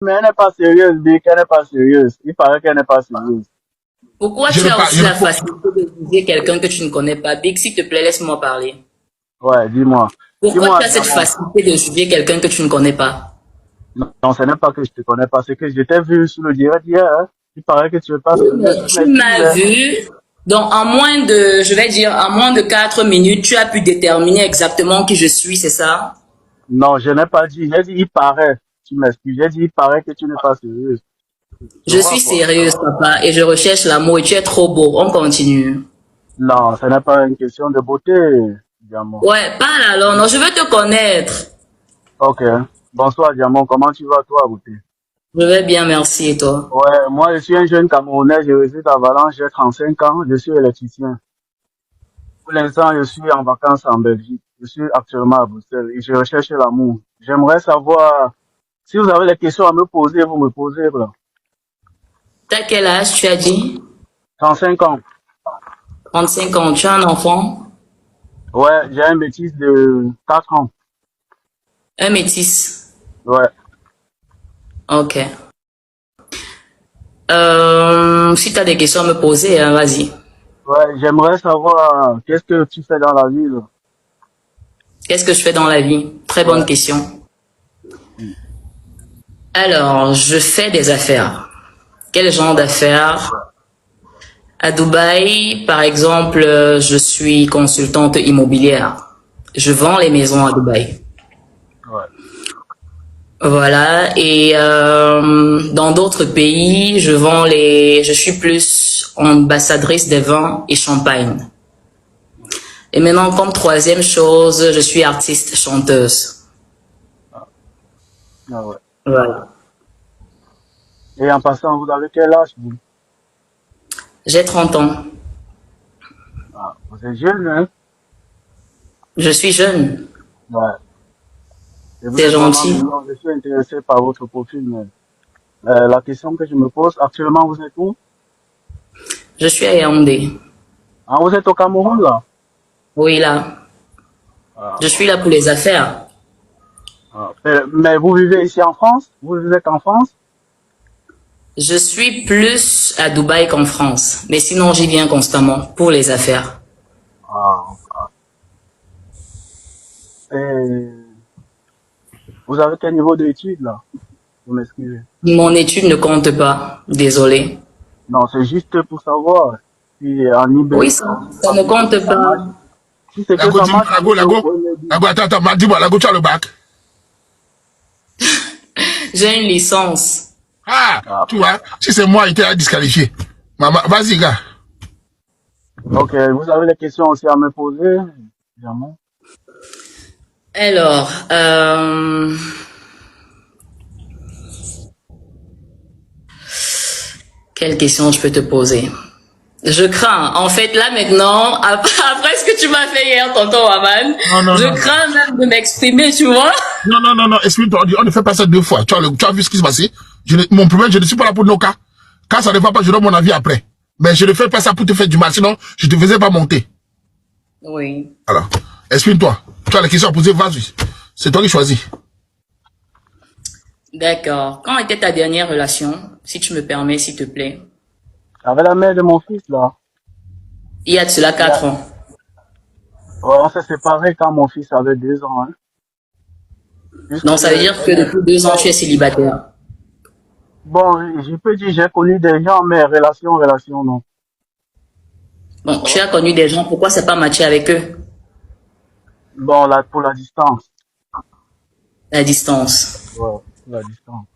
Mais elle n'est pas sérieuse, Big, elle n'est pas sérieuse. Il paraît qu'elle n'est pas sérieuse. Pourquoi Je tu ne as parle, aussi la facilité de juger quelqu'un que tu ne connais pas? Big, s'il te plaît, laisse-moi parler. Ouais, dis-moi. Pourquoi Dis-moi, tu as cette Diamant. facilité de juger quelqu'un que tu ne connais pas? Non, ce n'est pas que je te connais pas, c'est que je t'ai vu sur le direct hier, hein. Il paraît que tu es pas Oui, sérieux. mais Tu tu m'excuses, m'as hein. vu. Donc, en moins de, je vais dire, en moins de 4 minutes, tu as pu déterminer exactement qui je suis, c'est ça? Non, je n'ai pas dit. J'ai dit, il paraît. Tu m'excuses. J'ai dit, il paraît que tu n'es pas sérieuse. Tu Je vois, suis quoi. sérieuse, papa, et je recherche l'amour, et tu es trop beau. On continue. Non, ce n'est pas une question de beauté, Diamant. Ouais, parle alors. Non, je veux te connaître. Ok. Bonsoir, Diamant. Comment tu vas, toi, beauté? Je vais bien, merci, et toi? Ouais, moi, je suis un jeune Camerounais. Je réside à Valence. J'ai 35 ans. Je suis électricien. Pour l'instant, je suis en vacances en Belgique. Je suis actuellement à Bruxelles et je recherche l'amour. J'aimerais savoir si vous avez des questions à me poser, vous me posez, là. T'as quel âge, tu as dit? 35 ans. 35 ans, tu as un enfant? Ouais, j'ai un métis de 4 ans. Un métis. Ouais. Ok. Si tu as des questions à me poser, hein, vas-y. Ouais, j'aimerais savoir qu'est-ce que tu fais dans la vie, là. Qu'est-ce que je fais dans la vie? Très bonne Ouais. question. Alors, je fais des affaires. Quel genre d'affaires? À Dubaï, par exemple, je suis consultante immobilière. Je vends les maisons à Dubaï. Ouais. Voilà. Et dans d'autres pays, je suis plus ambassadrice des vins et champagne. Et maintenant, comme troisième chose, je suis artiste chanteuse. Ah ouais. Voilà. Et en passant, vous avez quel âge, vous? J'ai 30 ans. Ah, vous êtes jeune, hein? Je suis jeune. Ouais. Et vous C'est êtes vraiment gentil. mignon. Je suis intéressé par votre profil, mais la question que je me pose, actuellement, vous êtes où? Je suis à Yaoundé. Ah, vous êtes au Cameroun, là? Oui, là. Ah, Je suis là pour les affaires. ah. Mais vous vivez ici en France? Vous vivez qu'en France? Je suis plus à Dubaï qu'en France. Mais sinon, j'y viens constamment pour les affaires. Ah, et vous avez quel niveau d'études, là? Vous m'excusez. Mon étude ne compte pas. Désolé. Non, c'est juste pour savoir si en IB, Oui, ça ne compte ça marche. pas. Si c'est que Lago, ça dis-moi, marche Lago, avec le Lago. premier dit. Lago, attends, dis-moi, Lago, tu as le bac. J'ai une licence. Ah, Ah, tu vois, si c'est moi, il t'a disqualifié. Maman, vas-y, gars. ok, vous avez des questions aussi à me poser, évidemment. Alors, quelle question je peux te poser? Je crains. En fait, là maintenant, après ce que tu m'as fait hier, tonton Aman, Non, non, je non. crains même de m'exprimer, tu vois. Non, non, non, non, explique-toi, on ne fait pas ça deux fois. Tu as vu ce qui se passait? Mon problème, je ne suis pas là pour nos cas. Quand ça ne va pas, je donne mon avis après. Mais je ne fais pas ça pour te faire du mal, sinon je ne te faisais pas monter. Oui. Alors, explique-toi. Tu as les questions à poser, vas-y. C'est toi qui choisis. D'accord. Quand était ta dernière relation, si tu me permets, s'il te plaît? Avec la mère de mon fils, là. Il y a de cela Il y a- 4 ans. Ouais, on s'est séparés quand mon fils avait 2 ans, hein. Donc, ça veut dire que depuis 2 ans, tu es célibataire. Bon, je peux dire, j'ai connu des gens, mais relation, non. Bon, tu as connu des gens, pourquoi c'est pas matché avec eux? Bon, là, pour la distance. La distance. Ouais, pour la distance.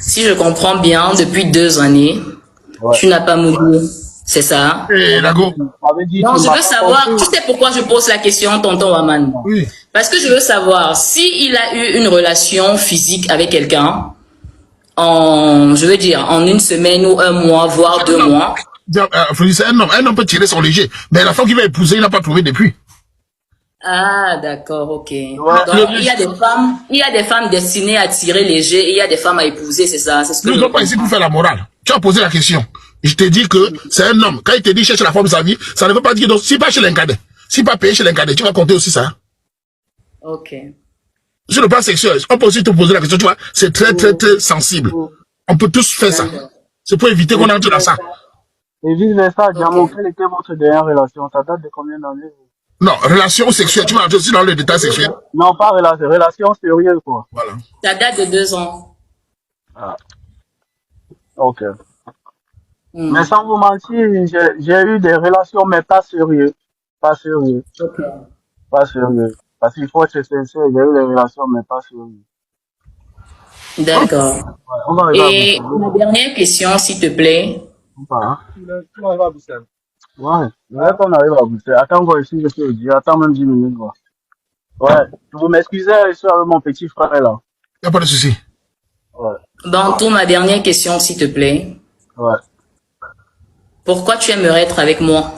Si je comprends bien, depuis 2 années, Ouais. tu n'as pas mouru. C'est ça? Eh, Lago. Ça veut dire Non, qu'il je m'a veux pas savoir, compris. tu sais pourquoi je pose la question, tonton Waman? Oui. Parce que je veux savoir si il a eu une relation physique avec quelqu'un je veux dire, en une semaine ou un mois, voire 2 mois. C'est un homme peut tirer son léger. Mais la femme qui va épouser, il n'a pas trouvé depuis. Ah, d'accord, ok. Ouais, Donc, il y a des femmes destinées à tirer léger et il y a des femmes à épouser, c'est ça, c'est ce que Nous ne je sommes pas ici comprends. pour faire la morale. Tu as posé la question. Je t'ai dit que c'est un homme. Quand il te dit cherche la femme de sa vie, ça ne veut pas dire que si pas chez l'incadet. Si pas payé chez l'incadet, tu vas compter aussi ça. Ok. sur le plan sexuel, on peut aussi te poser la question, tu vois, c'est très, très, très sensible. On peut tous faire ça. C'est pour éviter qu'on entre dans ça. Et vice versa, Diamant, Ok. quelle était votre dernière relation? Ça date de combien d'années? Non, relation sexuelle, tu vas entrer aussi dans le détail sexuel. Non, pas relation, relation sérieuse, quoi. Voilà. Ça date de 2 ans. Ah, ok. Hmm. Mais sans vous mentir, j'ai eu des relations, mais pas sérieuses. Pas sérieux. Ok. Pas sérieux. Parce qu'il faut être sincère, j'ai eu des relations, mais pas sérieuses. D'accord. Ouais, on va arriver à Et Bruxelles. ma dernière question, s'il te plaît. Ou pas, hein? Tu arrives à Bruxelles. Ouais, ouais, qu'on arrive à Bruxelles. Attends, moi ici, je peux le dire. Attends même 10 minutes, quoi. Ouais, vous m'excusez, je suis avec mon petit frère, là. Il n'y a pas de souci. Ouais, Bantou, ma dernière question, s'il te plaît. ouais. Pourquoi tu aimerais être avec moi?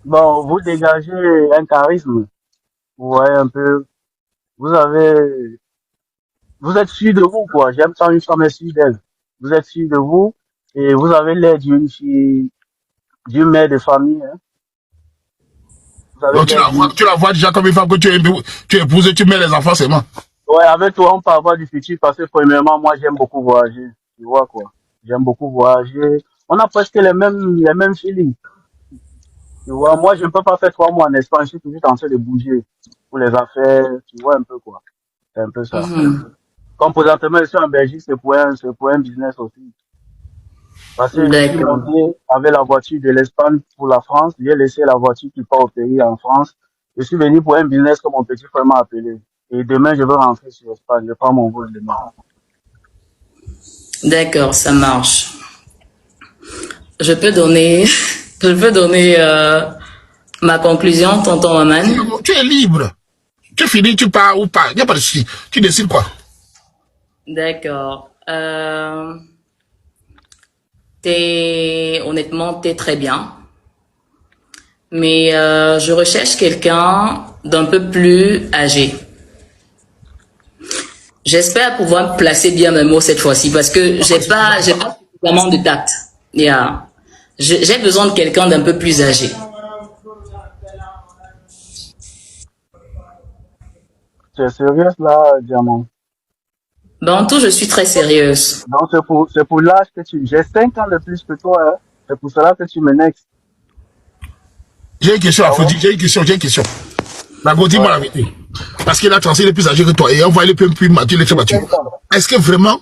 Bon, vous dégagez un charisme. Vous voyez un peu. Vous avez, vous êtes sûr de vous, quoi. J'aime quand une femme est sûre d'elle. Vous êtes sûr de vous et vous avez l'air d'une fille, d'une mère de famille, hein. Vous avez Donc l'air d'une... tu la vois déjà comme une femme que tu épouses, tu mets les enfants seulement. Ouais, avec toi, on peut avoir du futur parce que premièrement, moi, j'aime beaucoup voyager. Tu vois, quoi. J'aime beaucoup voyager. On a presque les mêmes feelings. Tu vois, moi, je ne peux pas faire 3 mois en Espagne. Je suis toujours en train de bouger pour les affaires. Tu vois un peu, quoi. C'est un peu ça. Mhm. Comme présentement, je suis en Belgique, c'est pour un business aussi. Parce que je suis D'accord. monté avec la voiture de l'Espagne pour la France. J'ai laissé la voiture qui part au pays en France. Je suis venu pour un business que mon petit frère m'a appelé. Et demain, je veux rentrer sur l'Espagne. Je prends mon vol demain. D'accord, ça marche. Je peux donner, je peux donner ma conclusion, tonton Maman. Tu es libre. Tu finis, tu pars ou pas. Il n'y a pas de souci. Tu décides quoi. D'accord. Honnêtement, t'es très bien. Mais je recherche quelqu'un d'un peu plus âgé. J'espère pouvoir placer bien mes mots cette fois-ci parce que j'ai pas suffisamment de tact. Yeah. J'ai besoin de quelqu'un d'un peu plus âgé. Tu es sérieuse là, Diamant? Ben, en tout, je suis très sérieuse. Donc, c'est pour l'âge que j'ai 5 ans de plus que toi, hein. C'est pour cela que tu me nexes. J'ai une question, Ah ouais? Afodi. J'ai une question. Nago, dis-moi la Ouais. vérité. Parce que là, il est plus âgé que toi. Et on voit les plus matures, les très J'ai matures. 5 ans. Est-ce que vraiment,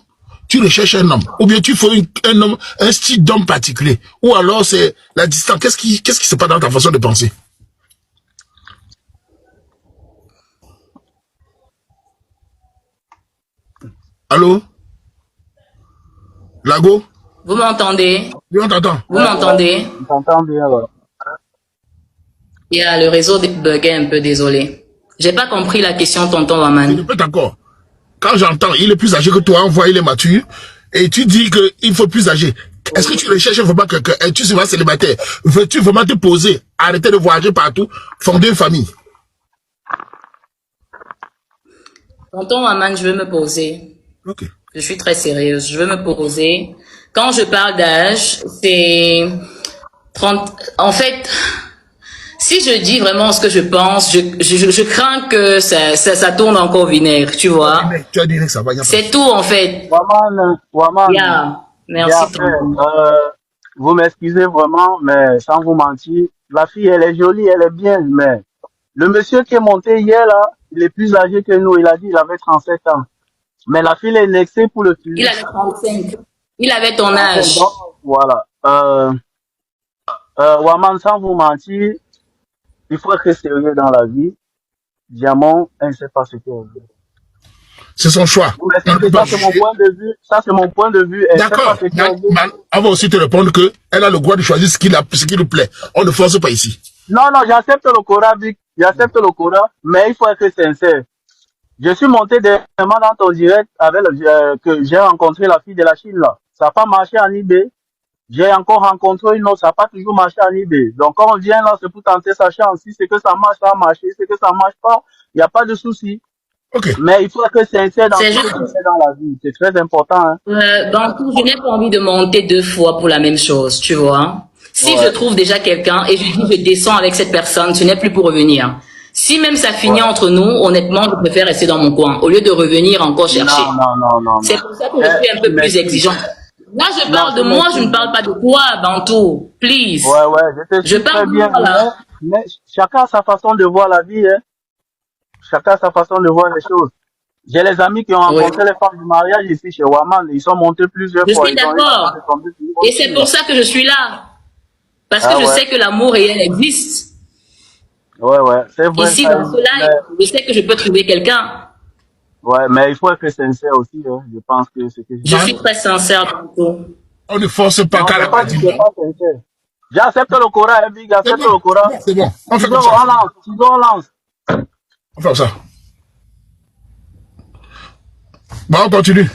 tu recherches un homme? Ou bien tu faut un homme, un style d'homme particulier? Ou alors c'est la distance? Qu'est-ce qui se passe dans ta façon de penser? Allô? Lago? Vous m'entendez? Oui, on t'entend. Vous Ouais, ouais. m'entendez? On t'entend bien, là. Il y a le réseau bugué un peu, désolé. J'ai pas compris la question, tonton Je Waman. répète encore. Quand j'entends, il est plus âgé que toi, on voit, il est mature, et tu dis qu'il faut plus âgé. Est-ce que tu recherches vraiment quelqu'un? Et tu seras célibataire? Veux-tu vraiment te poser, arrêter de voyager partout, fonder une famille? Tonton Waman, je veux me poser. Ok. Je suis très sérieuse. Je veux me poser. Quand je parle d'âge, c'est 30. En fait, si je dis vraiment ce que je pense, je crains que ça tourne encore au vinaigre, tu vois. Tu as dit que ça va, y a pas. C'est tout, en fait. Waman, Yeah. bien Merci, fait. tonton. Vous m'excusez vraiment, mais sans vous mentir, la fille, elle est jolie, elle est bien, mais le monsieur qui est monté hier, là, il est plus âgé que nous. Il a dit qu'il avait 37 ans. Mais la fille est nexée pour le Il physique. avait 35. Il avait ton Ah, âge. donc, voilà. Waman, sans vous mentir, il faut être sérieux dans la vie. Diamant, elle ne sait pas ce qu'elle veut. C'est son choix. Vous m'excusez, ça c'est mon point de vue. Ça c'est mon point de vue. Elle ne sait pas D'accord. ce qu'elle veut. On va aussi te répondre qu'elle a le droit de choisir ce qui lui plaît. On ne force pas ici. Non, non, j'accepte le Cora, Vic. J'accepte le Cora, mais il faut être sincère. Je suis monté dernièrement dans ton direct avec que j'ai rencontré la fille de la Chine là. Ça n'a pas marché en eBay. J'ai encore rencontré une autre, ça n'a pas toujours marché en eBay. Donc quand on vient là, c'est pour tenter sa chance. Si c'est que ça marche, ça a marché. Si c'est que ça marche pas, il n'y a pas de souci. Ok. Mais il faut être sincère dans ce C'est que juste. tu fais dans la vie. C'est très important. Hein. Bantou, je n'ai pas envie de monter 2 fois pour la même chose, tu vois. Si je Ouais. trouve déjà quelqu'un et je dis je descends avec cette personne, ce n'est plus pour revenir. Si même ça finit Ouais. entre nous, honnêtement, je préfère rester dans mon coin au lieu de revenir encore chercher. Non. C'est pour ça que je suis un peu plus exigeante. Moi, je Non, parle de moi, je ne parle pas de toi, Bantou. Please. Ouais, je te Je suis très parle de bien, moi, là. mais chacun a sa façon de voir la vie, hein. Chacun a sa façon de voir les choses. J'ai les amis qui ont Oui. rencontré les femmes du mariage ici chez Waman, ils sont montés plusieurs Je fois, suis ils ont eu la chance de d'accord. tomber sur une Et bonne c'est fille. pour ça que je suis là. Parce que Ah je ouais, sais que l'amour réel existe. ouais, c'est vrai Ici, ça, dans ce live, je sais que je peux trouver quelqu'un. ouais, mais il faut être sincère aussi, hein. Je pense que c'est que je Je Non, suis très sincère, Bantou. on ne force pas non, qu'à j'ai la pas dit que dit c'est non. pas sincère. J'accepte le Coran, hein, Big, C'est j'accepte bon, le Coran. c'est bon. On fait Ciseaux, comme ça. on lance, ciseaux, on lance. On fait ça. Bon, on continue.